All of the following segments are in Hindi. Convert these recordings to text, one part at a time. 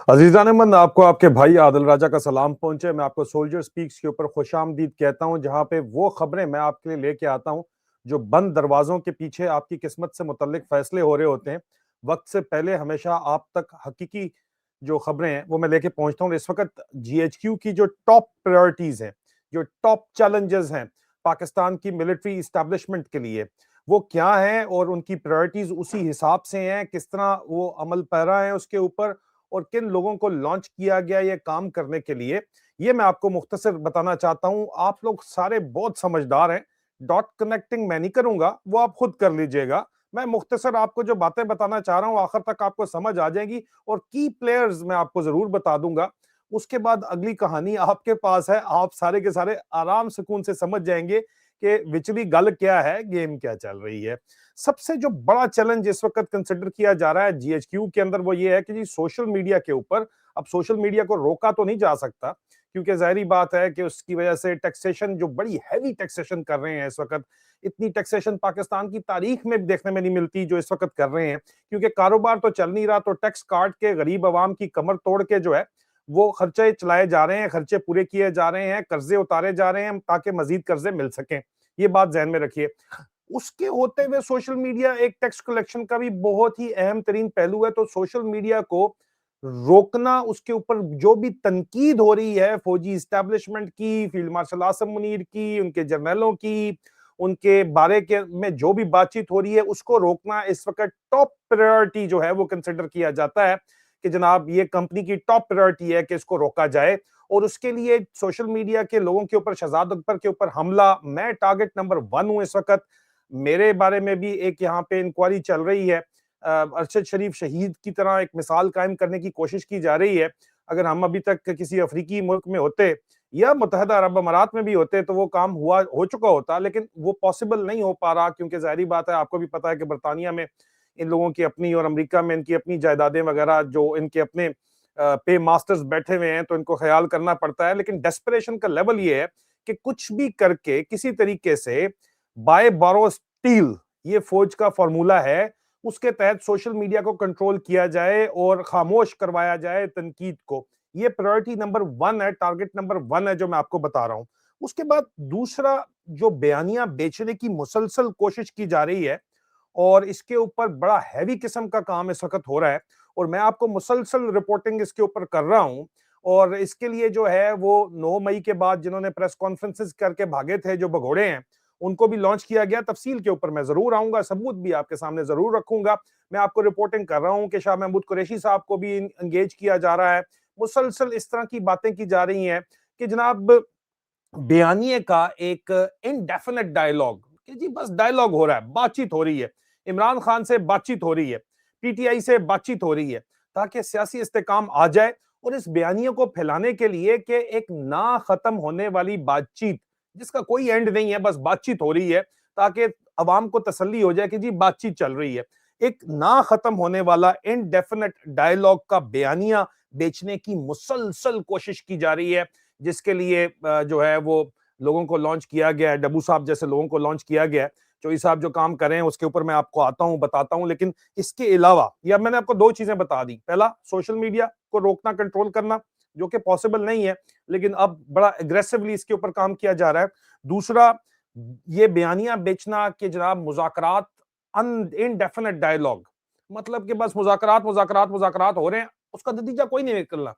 अजीज़ान मन आपको आपके भाई आदिल राजा का सलाम पहुंचे। मैं आपको सोल्जर स्पीक्स के ऊपर खुशामदीद कहता हूं, जहां पे वो खबरें मैं आपके लिए लेके आता हूं जो बंद दरवाजों के पीछे आपकी किस्मत से मुतल्लिक फैसले हो रहे होते हैं। वक्त से पहले हमेशा आप तक हकीकी जो खबरें हैं वो मैं लेके पहुंचता हूं। इस वक्त जीएचक्यू की जो टॉप प्रायोरिटीज हैं, जो टॉप चैलेंजेस हैं पाकिस्तान की मिलिट्री इस्टेब्लिशमेंट के लिए, वो क्या है और उनकी प्रायोरिटीज उसी हिसाब से हैं, किस तरह वो अमल पैरा है उसके ऊपर और किन लोगों को लॉन्च किया गया ये काम करने के लिए, ये मैं आपको मुख्तसर बताना चाहता हूं। आप लोग सारे बहुत समझदार हैं, डॉट कनेक्टिंग मैं नहीं करूंगा, वो आप खुद कर लीजिएगा। मैं मुख्तसर आपको जो बातें बताना चाह रहा हूं आखिर तक आपको समझ आ जाएगी और की प्लेयर्स मैं आपको जरूर बता दूंगा। उसके बाद अगली कहानी आपके पास है, आप सारे के सारे आराम सुकून से समझ जाएंगे कि विचली गल क्या है, गेम क्या चल रही है। सबसे जो बड़ा चैलेंज इस वक्त कंसिडर किया जा रहा है जीएचक्यू के अंदर वो ये है कि जी सोशल मीडिया के ऊपर, अब सोशल मीडिया को रोका तो नहीं जा सकता क्योंकि जाहिर बात है कि उसकी वजह से टैक्सेशन, जो बड़ी हैवी टैक्सेशन कर रहे हैं इस वक्त, इतनी टैक्सेशन पाकिस्तान की तारीख में भी देखने में नहीं मिलती जो इस वक्त कर रहे हैं। क्योंकि कारोबार तो चल नहीं रहा, तो टैक्स काट के गरीब आवाम की कमर तोड़ के जो है वो खर्चे चलाए जा रहे हैं, खर्चे पूरे किए जा रहे हैं, कर्जे उतारे जा रहे हैं ताकि मजीद कर्जे मिल सकें। ये बात ध्यान में रखिए। उसके होते हुए सोशल मीडिया एक टैक्स कलेक्शन का भी बहुत ही अहम तरीन पहलू है, तो सोशल मीडिया को रोकना, उसके ऊपर जो भी तनकीद हो रही है फौजी इस्टेब्लिशमेंट की, फील्ड मार्शल आसम मुनीर की, उनके जर्नलों की, उनके बारे के में जो भी बातचीत हो रही है उसको रोकना इस वक्त टॉप प्रायोरिटी जो है वो कंसिडर किया जाता है कि जनाब ये कंपनी की टॉप प्रायोरिटी है कि इसको रोका जाए। और उसके लिए सोशल मीडिया के लोगों के ऊपर, शहजाद अकबर के ऊपर हमला, मैं टारगेट नंबर 1 हूं इस वक्त। मेरे बारे में भी एक यहाँ पे इंक्वायरी चल रही है। अरशद शरीफ शहीद की तरह एक मिसाल कायम करने की कोशिश की जा रही है। अगर हम अभी तक किसी अफ्रीकी मुल्क में होते या मुत्तहदा अरब अमारात में भी होते तो वो काम हुआ हो चुका होता, लेकिन वो पॉसिबल नहीं हो पा रहा क्योंकि जाहिर बात है, आपको भी पता है कि बरतानिया में इन लोगों की अपनी और अमेरिका में इनकी अपनी जायदादें वगैरह, जो इनके अपने पे मास्टर्स बैठे हुए हैं, तो इनको ख्याल करना पड़ता है। लेकिन डेस्परेशन का लेवल ये है कि कुछ भी करके किसी तरीके से बाय बारो स्टील, ये फौज का फॉर्मूला है, उसके तहत सोशल मीडिया को कंट्रोल किया जाए और खामोश करवाया जाए तनकीद को। ये प्रायोरिटी नंबर 1 है, टारगेट नंबर 1 है जो मैं आपको बता रहा हूं। उसके बाद दूसरा, जो बयानियां बेचने की मुसलसल कोशिश की जा रही है और इसके ऊपर बड़ा हैवी किस्म का काम इस वक्त हो रहा है और मैं आपको मुसलसल रिपोर्टिंग इसके ऊपर कर रहा हूं। और इसके लिए जो है वो 9 मई के बाद जिन्होंने प्रेस कॉन्फ्रेंसेस करके भागे थे, जो भगोड़े हैं, उनको भी लॉन्च किया गया। तफसील के ऊपर मैं जरूर आऊंगा, सबूत भी आपके सामने जरूर रखूंगा। मैं आपको रिपोर्टिंग कर रहा हूं कि शाह महमूद कुरैशी साहब को भी एंगेज किया जा रहा है। मुसलसल इस तरह की बातें की जा रही हैं कि जनाब बयानिए का एक इनडेफिनेट डायलॉग, कि जी बस डायलॉग हो रहा है, बातचीत हो रही है, इमरान खान से बातचीत हो रही है, पीटीआई से बातचीत हो रही है, ताकि सियासी इस्तेकाम आ जाए। और इस बयानिए को फैलाने के लिए कि एक ना खत्म होने वाली बातचीत, जिसका कोई एंड नहीं है, बस बातचीत हो रही है, ताकि अवाम को तसल्ली हो जाए कि जी बातचीत चल रही है। एक ना खत्म होने वाला इनडेफिनेट डायलॉग का बयानिया बेचने की मुसलसल कोशिश की जा रही है, जिसके लिए जो है वो लोगों को लॉन्च किया गया है, डब्बू साहब जैसे लोगों को लॉन्च किया गया है। चौधरी साहब जो काम कर रहे हैं उसके ऊपर मैं आपको आता हूं, बताता हूं। लेकिन इसके अलावा, या मैंने आपको 2 चीजें बता दी। पहला, सोशल मीडिया को रोकना, कंट्रोल करना, जो कि पॉसिबल नहीं है, लेकिन अब बड़ा एग्रेसिवली इसके ऊपर काम किया जा रहा है। दूसरा, ये बयानियां बेचना कि जनाब मुज़ाकरात, इनडेफिनेट डायलॉग, मतलब कि बस मुज़ाकरात मुज़ाकरात मुज़ाकरात हो रहे हैं, उसका नतीजा कोई नहीं निकलना।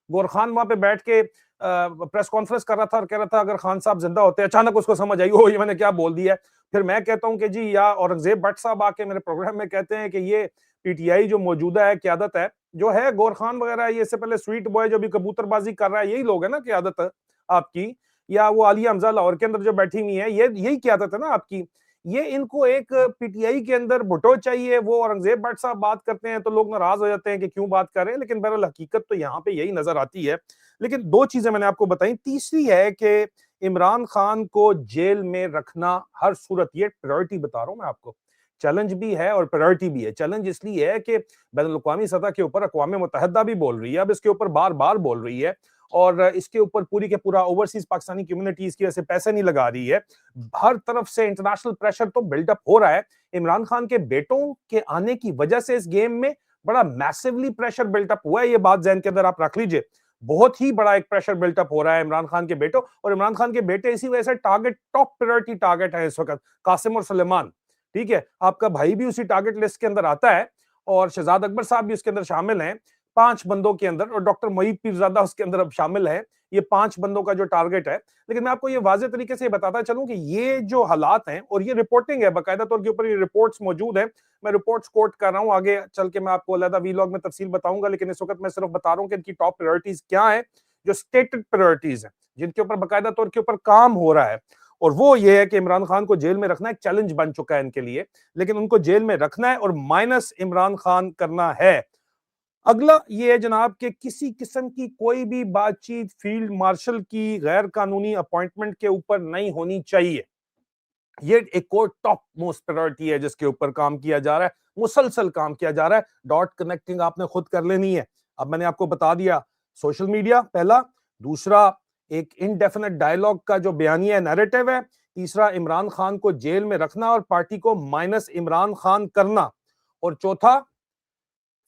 गौर खान वहां पे बैठ के प्रेस कॉन्फ्रेंस कर रहा था और कह रहा था अगर खान साहब जिंदा होते, अचानक उसको समझ आई, ओ ये मैंने क्या बोल दिया है। फिर मैं कहता हूं कि जी, या औरंगजेब भट्ट साहब आके मेरे प्रोग्राम में कहते हैं कि ये पीटीआई जो मौजूदा है, क्यादत है, जो है गौर खान वगैरह, ये इससे पहले स्वीट बॉय जो भी कबूतरबाजी कर रहा है, यही लोग है ना क्यादत आपकी। या वो आलिया हमजा लाहौर के अंदर जो बैठी हुई है, ये यही क्यादत है ना आपकी। ये इनको एक पीटीआई के अंदर भुट्टो चाहिए, वो औरंगजेब भट्ट साहब बात करते हैं तो लोग नाराज हो जाते हैं कि क्यों बात कर रहे हैं, लेकिन बहरहाल हकीकत तो यहाँ पे यही नजर आती है। लेकिन 2 चीजें मैंने आपको बताई। तीसरी है कि इमरान खान को जेल में रखना हर सूरत, ये प्रायोरिटी बता रहा हूं मैं आपको। चैलेंज भी है और प्रायोरिटी भी है। चैलेंज इसलिए है कि बैनुल अक़वामी सतह के ऊपर अक़वाम मुत्तहिदा भी बोल रही है, अब इसके ऊपर बार बार बोल रही है और इसके ऊपर पूरी के पूरा ओवरसीज पाकिस्तानी कम्युनिटी इसकी वजह से पैसे नहीं लगा रही है। हर तरफ से इंटरनेशनल प्रेशर तो बिल्डअप हो रहा है। इमरान खान के बेटों के आने की वजह से इस गेम में बड़ा मैसिवली प्रेशर बिल्टअप हुआ है, ये बात ज़हन के अंदर आप रख लीजिए। बहुत ही बड़ा एक प्रेशर बिल्टअप हो रहा है इमरान खान के बेटों, और इमरान खान के बेटे इसी वजह से टारगेट, टॉप प्रायोरिटी टारगेट है इस वक्त, कासिम और सुलेमान। ठीक है, आपका भाई भी उसी टारगेट लिस्ट के अंदर आता है और शहजाद अकबर साहब भी उसके अंदर शामिल हैं, 5 बंदों के अंदर, और डॉक्टर मोईद पीरजादा उसके अंदर अब शामिल है। ये 5 बंदों का जो टारगेट है। लेकिन मैं आपको ये वाज़ेह तरीके से बताता चलूं कि ये जो हालात हैं, और ये रिपोर्टिंग है, बाकायदा तौर के ऊपर ये रिपोर्ट्स मौजूद है, मैं रिपोर्ट्स कोट कर रहा हूं, आगे चल के मैं आपको अलग वीलॉग में तफसील बताऊंगा, लेकिन इस वक्त मैं सिर्फ बता रहा हूं कि इनकी टॉप प्रायोरिटीज क्या है, जो स्टेटेड प्रायोरिटीज है, जिनके ऊपर बाकायदा तौर के ऊपर काम हो रहा है। और वो ये है कि इमरान खान को जेल में रखना एक चैलेंज बन चुका है इनके लिए, लेकिन उनको जेल में रखना है और माइनस इमरान खान करना है। अगला ये है जनाब कि किसी किस्म की कोई भी बातचीत फील्ड मार्शल की गैर कानूनी अपॉइंटमेंट के ऊपर नहीं होनी चाहिए। ये एक और टॉप मोस्ट प्रायोरिटी है जिसके ऊपर काम किया जा रहा है, मुसलसल काम किया जा रहा है। डॉट कनेक्टिंग आपने खुद कर लेनी है। अब मैंने आपको बता दिया, सोशल मीडिया पहला, दूसरा एक इनडेफिनेट डायलॉग का जो बयानिया नैरेटिव है, तीसरा इमरान खान को जेल में रखना और पार्टी को माइनस इमरान खान करना, और चौथा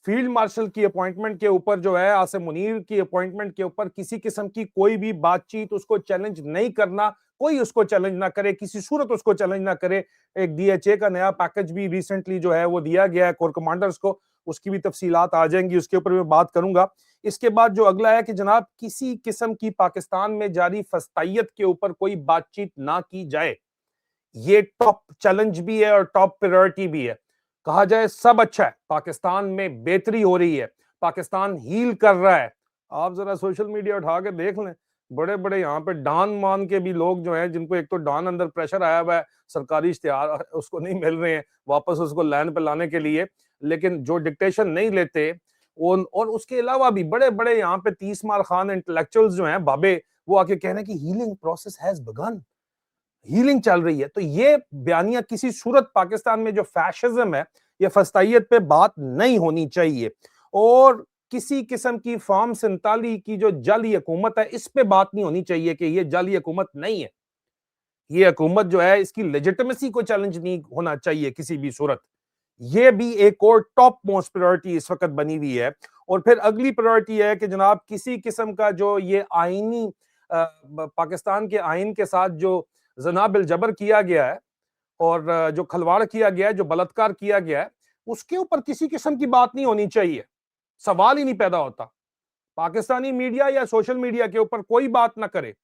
फील्ड मार्शल की अपॉइंटमेंट के ऊपर जो है, आसिम मुनीर की अपॉइंटमेंट के ऊपर किसी किस्म की कोई भी बातचीत, उसको चैलेंज नहीं करना, कोई उसको चैलेंज ना करे, किसी सूरत उसको चैलेंज ना करे। एक डीएचए का नया पैकेज भी रिसेंटली जो है वो दिया गया है कोर कमांडर्स को, उसकी भी तफसीलात आ जाएंगी, उसके ऊपर मैं बात करूंगा। इसके बाद जो अगला है कि जनाब किसी किस्म की पाकिस्तान में जारी फस्तायत के ऊपर कोई बातचीत ना की जाए। ये टॉप चैलेंज भी है और टॉप प्रायोरिटी भी है। कहा जाए सब अच्छा है, पाकिस्तान में बेहतरी हो रही है, पाकिस्तान हील कर रहा है। आप जरा सोशल मीडिया उठा के देख लें, बड़े बड़े यहाँ पे डॉन मान के भी लोग जो हैं, जिनको एक तो डॉन अंदर प्रेशर आया हुआ है, सरकारी इश्तिहार उसको नहीं मिल रहे हैं वापस उसको लैंड पे लाने के लिए, लेकिन जो डिक्टेशन नहीं लेते और उसके अलावा भी बड़े बड़े यहाँ पे 30 मार खान इंटेलेक्चुअल्स जो हैं बाबे, वो आके कह रहे हैं कि healing process has begin, healing चल रही है। तो ये बयानिया किसी सूरत पाकिस्तान में जो फैशिज्म है, ये फस्तायत पे बात नहीं होनी चाहिए, और किसी किस्म की फॉर्म 47 की जो जाली हुकूमत है, इस पे बात नहीं होनी चाहिए कि ये जाली हुकूमत नहीं है। ये हुकूमत जो है, इसकी लेजिटिमेसी को चैलेंज नहीं होना चाहिए किसी भी सूरत। ये भी एक और टॉप मोस्ट प्रायोरिटी इस वक्त बनी हुई है। और फिर अगली प्रायोरिटी है कि जनाब किसी किस्म का जो ये आईनी पाकिस्तान के आइन के साथ जो जना बिल जबर किया गया है, और जो खलवाड़ किया गया है, जो बलात्कार किया गया है, उसके ऊपर किसी किस्म की बात नहीं होनी चाहिए। सवाल ही नहीं पैदा होता। पाकिस्तानी मीडिया या सोशल मीडिया के ऊपर कोई बात ना करे,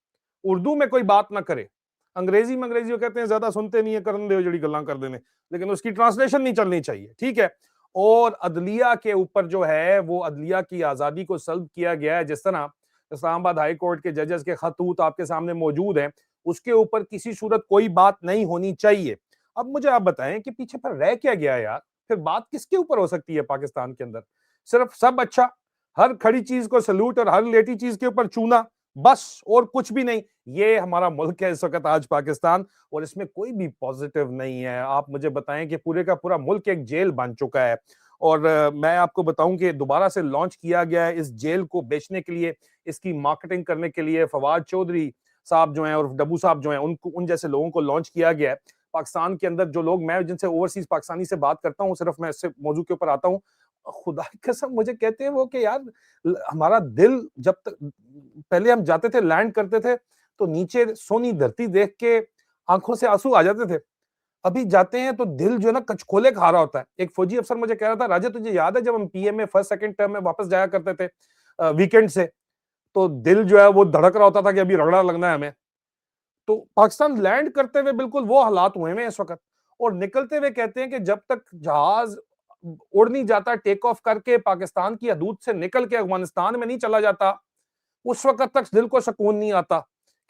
उर्दू में कोई बात ना करे, अंग्रेजी में, अंग्रेजी कहते हैं ज्यादा सुनते नहीं है, करन दे जड़ी गल्लां कर देने, लेकिन उसकी ट्रांसलेशन नहीं चलनी चाहिए। ठीक है। और अदलिया के ऊपर जो है वो अदलिया की आजादी को सल्ब किया गया है, जिस तरह इस्लामाबाद हाई कोर्ट के जजेस के खतूत आपके सामने मौजूद हैं, उसके ऊपर किसी सूरत कोई बात नहीं होनी चाहिए। अब मुझे आप बताएं कि पीछे पर रह क्या गया यार, फिर बात किसके ऊपर हो सकती है पाकिस्तान के अंदर? सिर्फ सब अच्छा, हर खड़ी चीज को सलूट और हर लेटी चीज के ऊपर चूना, बस और कुछ भी नहीं। ये हमारा मुल्क है इस वक्त आज पाकिस्तान, और इसमें कोई भी पॉजिटिव नहीं है। आप मुझे बताएं कि पूरे का पूरा मुल्क एक जेल बन चुका है, और मैं आपको बताऊं कि दोबारा से लॉन्च किया गया है इस जेल को बेचने के लिए, इसकी मार्केटिंग करने के लिए फवाद चौधरी साहब जो हैं और डब्बू साहब जो हैं, उनको, उन जैसे लोगों को लॉन्च किया गया है। पाकिस्तान के अंदर जो लोग, मैं जिनसे ओवरसीज पाकिस्तानी से बात करता हूँ, सिर्फ मैं इससे मौजू के ऊपर आता हूँ, खुदा की कसम मुझे कहते हैं वो कि यार हमारा दिल, जब तक पहले हम जाते थे लैंड करते थे तो नीचे सोनी धरती देख के आंखों से आंसू आ जाते थे, अभी जाते हैं तो दिल जो है ना कचकोले खा रहा होता है। एक फौजी अफसर मुझे कह रहा था, राजा तुझे याद है जब हम पीएम में फर्स्ट सेकंड टर्म में वापस जाया करते थे वीकेंड से, तो दिल जो है वो धड़क रहा होता था कि अभी रगड़ा लगना है हमें। तो पाकिस्तान लैंड करते हुए बिल्कुल वो हालात हुए हैं इस वक्त, और निकलते हुए कहते हैं कि जब तक जहाज उड़ नहीं जाता, टेक ऑफ करके पाकिस्तान की हदूद से निकल के अफगानिस्तान में नहीं चला जाता, उस वक्त तक दिल को सुकून नहीं आता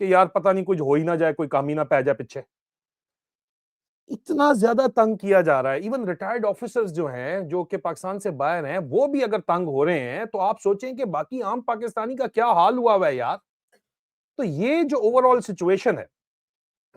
कि यार पता नहीं कुछ हो ही ना जाए, कोई काम ही ना पै जाए पीछे। इतना ज्यादा तंग किया जा रहा है, इवन रिटायर्ड ऑफिसर्स जो हैं, जो कि पाकिस्तान से बाहर हैं, वो भी अगर तंग हो रहे हैं, तो आप सोचें कि बाकी आम पाकिस्तानी का क्या हाल हुआ हुआ है यार। तो ये जो ओवरऑल सिचुएशन है,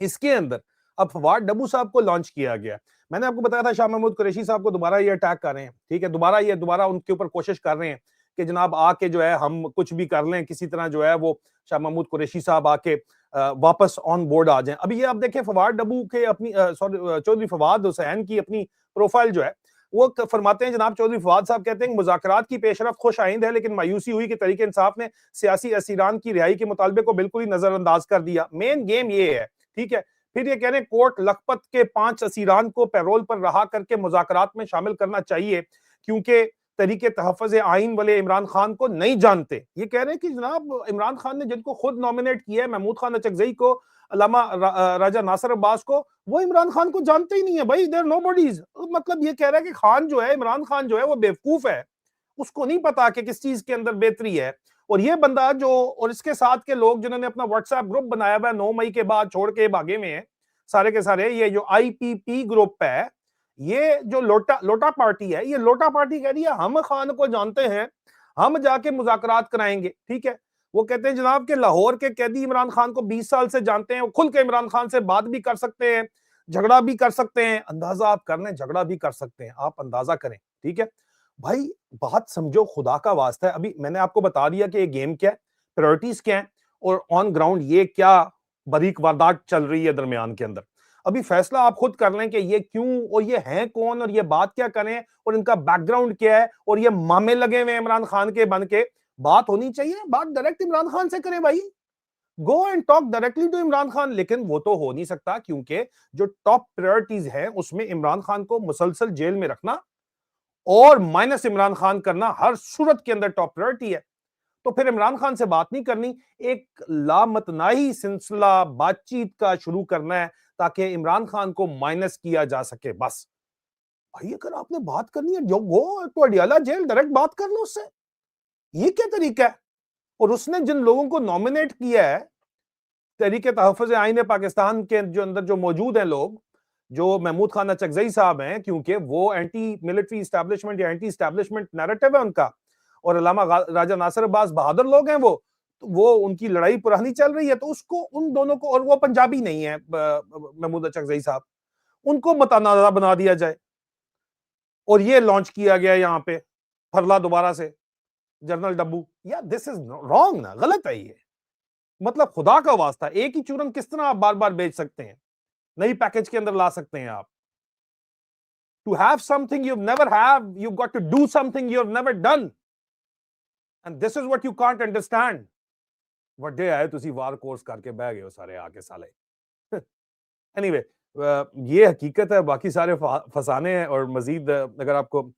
इसके अंदर अब फवाद डब्बू साहब को लॉन्च किया गया। मैंने आपको बताया था शाह महमूद कुरैशी साहब को दोबारा ये अटैक कर रहे हैं, ठीक है, दोबारा उनके ऊपर कोशिश कर रहे हैं कि जनाब आके जो है हम कुछ भी कर लें, किसी तरह जो है वो शाह महमूद कुरैशी साहब आके वापस ऑन बोर्ड आ जाएं। अभी ये आप देखें फवाद डब्बू के अपनी सॉरी चौधरी फवाद हुसैन की अपनी प्रोफाइल जो है, वो फरमाते हैं, जनाब चौधरी फवाद साहब कहते हैं मुज़ाकरात की पेशरफ खुश आइंद है, लेकिन मायूसी हुई कि तरीके इंसाफ ने सियासी असीरान की रिहाई के मुतालबे को बिल्कुल ही नजरअंदाज कर दिया। मेन गेम ये है, ठीक है। फिर ये कह रहे हैं कोर्ट लखपत के 5 असीरान को पैरोल पर रहा करके मुज़ाकरात में शामिल करना चाहिए, क्योंकि तरीके तहफ़्फ़ुज़ आइन वाले इमरान खान को नहीं जानते। ये कह रहे हैं कि जनाब इमरान खान ने जिनको खुद नॉमिनेट किया है, महमूद खान अचकज़ई को, अल्लामा राजा नासिर अब्बास को, वो इमरान खान को जानते ही नहीं है भाई, दे आर नोबडीज। मतलब ये कह रहा है कि खान जो है, इमरान खान जो है वो बेवकूफ है, उसको नहीं पता कि किस चीज के अंदर बेहतरी है। और ये बंदा जो, और इसके साथ के लोग जिन्होंने अपना व्हाट्सएप ग्रुप बनाया हुआ है 9 मई के बाद छोड़ के भागे में है सारे के सारे, ये जो आईपीपी ग्रुप है, ये जो लोटा लोटा पार्टी है, ये लोटा पार्टी कह रही है हम खान को जानते हैं, हम जाके मुज़ाकरात कराएंगे, ठीक है। वो कहते हैं जनाब के लाहौर के कैदी इमरान खान को 20 साल से जानते हैं, वो खुल के इमरान खान से बात भी कर सकते हैं, झगड़ा भी कर सकते हैं। अंदाजा आप कर लें, झगड़ा भी कर सकते हैं, आप अंदाजा करें, ठीक है भाई। बात समझो, खुदा का वास्ता है। अभी मैंने आपको बता दिया कि ये गेम क्या है, प्रायोरिटीज क्या है, और ऑन ग्राउंड ये क्या बारीक वारदात चल रही है दरमियान के अंदर। अभी फैसला आप खुद कर लें कि ये क्यों, और ये हैं कौन, और ये बात क्या करें, और इनका बैकग्राउंड क्या है, और ये मामे लगे हुए इमरान खान के बन के। बात होनी चाहिए, बात डायरेक्ट इमरान खान से करें भाई, go and talk directly to Imran Khan. लेकिन वो तो हो नहीं सकता, क्योंकि जो टॉप प्रायोरिटीज है उसमें इमरान खान को मुसलसल जेल में रखना और माइनस इमरान खान करना हर सूरत के अंदर टॉप प्रायोरिटी है। तो फिर इमरान खान से बात नहीं करनी, एक लामतनाही सिलसिला बातचीत का शुरू करना है ताकि इमरान खान को माइनस किया जा सके। बस भाई, अगर आपने बात करनी है, जो गो तो अडियाला जेल, डायरेक्ट बात कर लो उससे। ये क्या तरीका है? और उसने जिन लोगों को नॉमिनेट किया है, तहरीके तहफ़्फ़ुज़ आइन पाकिस्तान के जो अंदर जो मौजूद हैं लोग, जो महमूद खान अचकज़ई साहब हैं, क्योंकि वो एंटी मिलिट्री एस्टैब्लिशमेंट या एंटी एस्टैब्लिशमेंट नैरेटिव है उनका, और अल्लामा राजा नासिर अब्बास बहादुर लोग हैं वो, तो वो उनकी लड़ाई पुरानी चल रही है, तो उसको उन दोनों को, और वो पंजाबी नहीं है महमूद अचकज़ई साहब, उनको मतनाज़ा बना दिया जाए। और ये लॉन्च किया गया यहाँ पे फरला दोबारा से, जनरल डब्बू। या दिस इज रॉन्ग ना, गलत है ये। मतलब खुदा का वास्ता, एक ही चूरन किस तरह आप बार बार बेच सकते हैं, नई पैकेज के अंदर ला सकते हैं आप। To have something you never have, you got to do something you have never done, and this is what you can't understand. ਵੱਡੇ आए तुसी वार कोर्स करके बह गए हो सारे आके साले। एनीवे ये हकीकत है, बाकी सारे फसाने हैं। और मजीद अगर आपको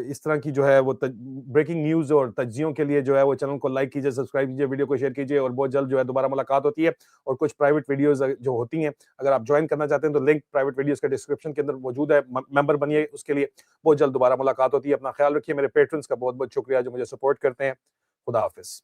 इस तरह की जो है वो ब्रेकिंग न्यूज और तज्जियों के लिए जो है वो चैनल को लाइक कीजिए, सब्सक्राइब कीजिए, वीडियो को शेयर कीजिए, और बहुत जल्द जो है दोबारा मुलाकात होती है। और कुछ प्राइवेट वीडियोस जो होती हैं, अगर आप ज्वाइन करना चाहते हैं तो लिंक प्राइवेट वीडियोस के डिस्क्रिप्शन के अंदर मौजूद है, मेंबर बनिए उसके लिए। बहुत जल्द दोबारा मुलाकात होती है। अपना ख्याल रखिए। मेरे पेट्रन्स का बहुत बहुत शुक्रिया जो मुझे सपोर्ट करते हैं। खुदा हाफिज।